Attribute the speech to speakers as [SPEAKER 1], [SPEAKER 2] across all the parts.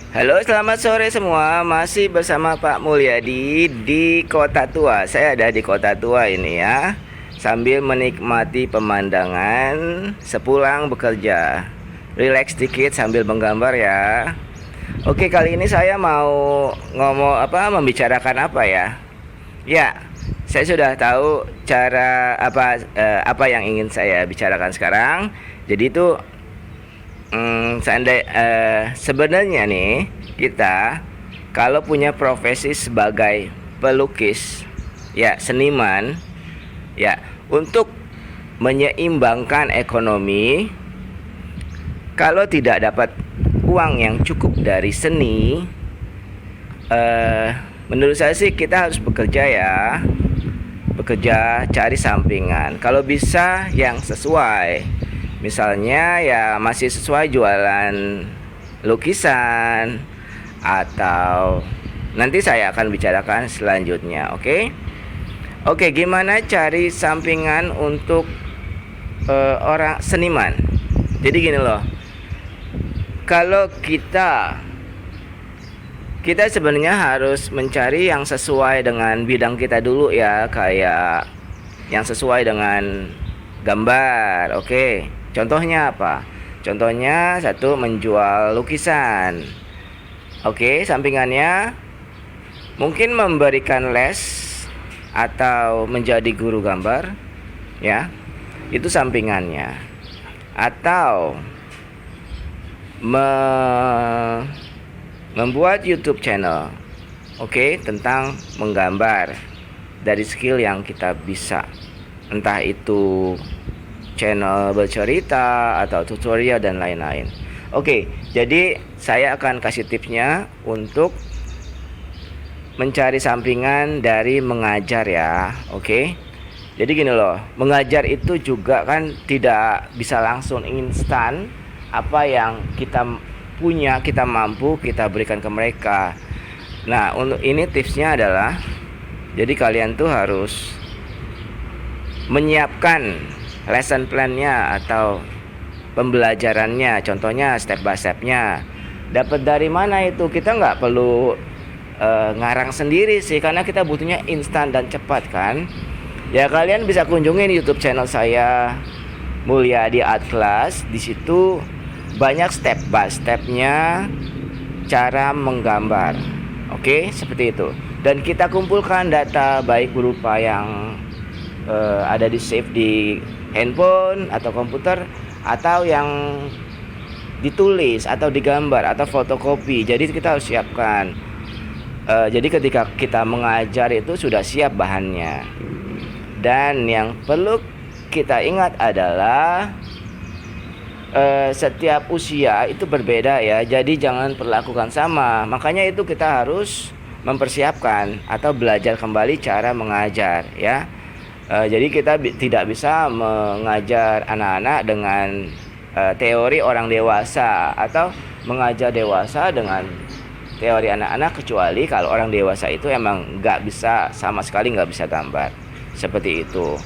[SPEAKER 1] Halo, selamat sore semua. Masih bersama Pak Mulyadi di Kota Tua. Saya ada di Kota Tua ini ya, sambil menikmati pemandangan sepulang bekerja. Relax dikit sambil menggambar ya. Oke, kali ini saya mau membicarakan apa ya? Ya, saya sudah tahu cara apa yang ingin saya bicarakan sekarang. Jadi itu sebenarnya nih kita kalau punya profesi sebagai pelukis, ya seniman, ya untuk menyeimbangkan ekonomi, kalau tidak dapat uang yang cukup dari seni, menurut saya sih kita harus bekerja ya, bekerja cari sampingan. Kalau bisa yang sesuai. Misalnya ya masih sesuai jualan lukisan atau nanti saya akan bicarakan selanjutnya, oke? Oke, gimana cari sampingan untuk orang seniman? Jadi gini loh. Kalau kita sebenarnya harus mencari yang sesuai dengan bidang kita dulu ya, kayak yang sesuai dengan gambar, oke? Contohnya apa? Contohnya satu, menjual lukisan. Oke, sampingannya mungkin memberikan les atau menjadi guru gambar, ya. Itu sampingannya. Atau membuat YouTube channel. Oke, tentang menggambar dari skill yang kita bisa. Entah itu channel bercerita atau tutorial dan lain-lain. Oke, jadi saya akan kasih tipsnya untuk mencari sampingan dari mengajar ya. Oke. Jadi gini loh, mengajar itu juga kan tidak bisa langsung instan. Apa yang kita punya, kita mampu, kita berikan ke mereka. Nah, untuk ini tipsnya adalah, jadi kalian tuh harus menyiapkan lesson plan-nya atau pembelajarannya, contohnya step by step-nya. Dapat dari mana itu? Kita nggak perlu ngarang sendiri sih, karena kita butuhnya instan dan cepat kan. Ya kalian bisa kunjungin YouTube channel saya, Mulyadi Art Class. Di situ banyak step by step-nya cara menggambar. Oke, seperti itu. Dan kita kumpulkan data baik berupa yang ada di save di handphone atau komputer, atau yang ditulis atau digambar atau fotokopi. Jadi kita harus siapkan. Jadi ketika kita mengajar itu sudah siap bahannya. Dan yang perlu kita ingat adalah setiap usia itu berbeda ya. Jadi jangan perlakukan sama. Makanya itu kita harus mempersiapkan atau belajar kembali cara mengajar ya. Jadi kita tidak bisa mengajar anak-anak dengan teori orang dewasa atau mengajar dewasa dengan teori anak-anak, kecuali kalau orang dewasa itu emang nggak bisa, sama sekali nggak bisa gambar seperti itu.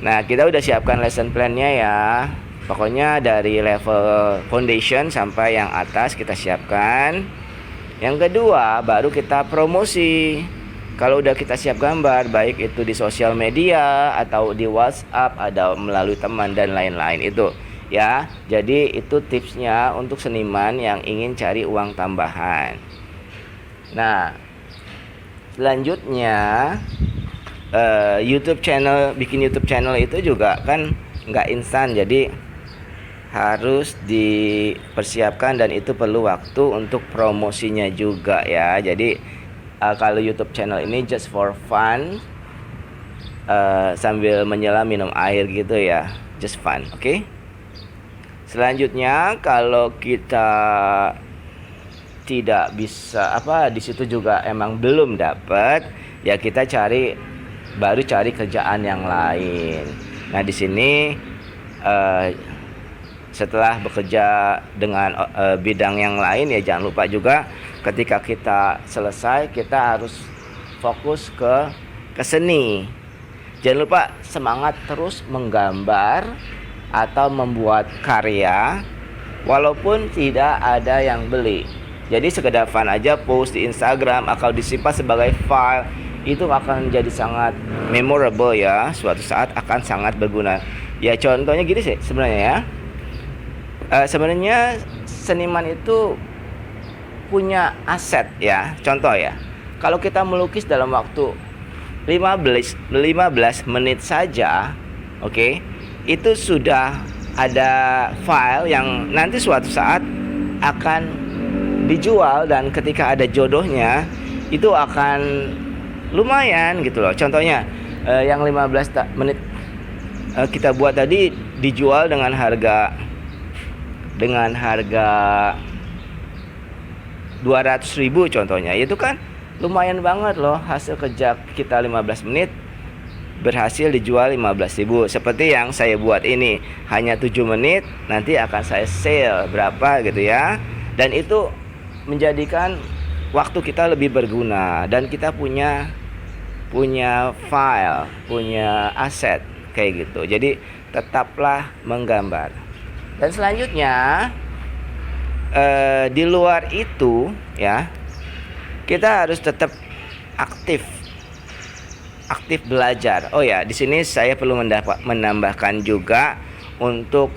[SPEAKER 1] Nah, kita udah siapkan lesson plan-nya ya. Pokoknya dari level foundation sampai yang atas kita siapkan. Yang kedua, baru kita promosi. Kalau udah kita siap gambar, baik itu di sosial media atau di WhatsApp, ada melalui teman dan lain-lain itu ya. Jadi itu tipsnya untuk seniman yang ingin cari uang tambahan. Nah, selanjutnya bikin YouTube channel itu juga kan nggak instan, jadi harus dipersiapkan dan itu perlu waktu untuk promosinya juga ya. Jadi kalau YouTube channel ini just for fun, sambil menyelam minum air gitu ya, just fun, oke? Selanjutnya kalau kita tidak bisa di situ juga emang belum dapat, ya kita baru cari kerjaan yang lain. Nah di sini setelah bekerja dengan bidang yang lain, ya jangan lupa juga ketika kita selesai kita harus fokus ke seni. Jangan lupa semangat terus menggambar atau membuat karya walaupun tidak ada yang beli. Jadi sekedar fun aja, post di Instagram atau disimpan sebagai file, itu akan jadi sangat memorable ya, suatu saat akan sangat berguna. Ya contohnya gini sih sebenarnya ya. Sebenarnya seniman itu punya aset ya. Contoh ya, kalau kita melukis dalam waktu 15 menit saja, oke, itu sudah ada file yang nanti suatu saat akan dijual, dan ketika ada jodohnya itu akan lumayan gitu loh. Contohnya yang 15 menit kita buat tadi dijual dengan harga 200.000 contohnya. Itu kan lumayan banget loh, hasil kerja kita 15 menit berhasil dijual 15.000. Seperti yang saya buat ini hanya 7 menit, nanti akan saya sale berapa gitu ya. Dan itu menjadikan waktu kita lebih berguna, dan kita punya file, punya aset kayak gitu. Jadi tetaplah menggambar. Dan selanjutnya di luar itu ya, kita harus tetap aktif belajar. Oh ya, di sini saya perlu menambahkan juga untuk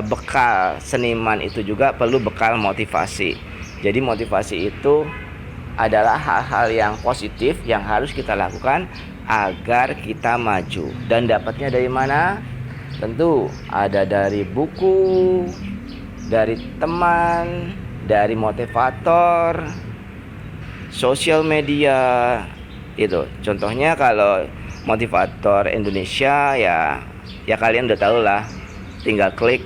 [SPEAKER 1] bekal seniman itu juga perlu bekal motivasi. Jadi motivasi itu adalah hal-hal yang positif yang harus kita lakukan agar kita maju. Dan dapatnya dari mana? Tentu ada dari buku, dari teman, dari motivator, sosial media. Itu contohnya kalau motivator Indonesia ya kalian udah tahu lah, tinggal klik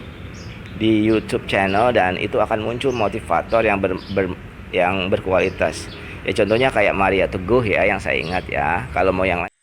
[SPEAKER 1] di YouTube channel dan itu akan muncul motivator yang yang berkualitas. Ya contohnya kayak Maria Teguh ya, yang saya ingat ya. Kalau mau yang lain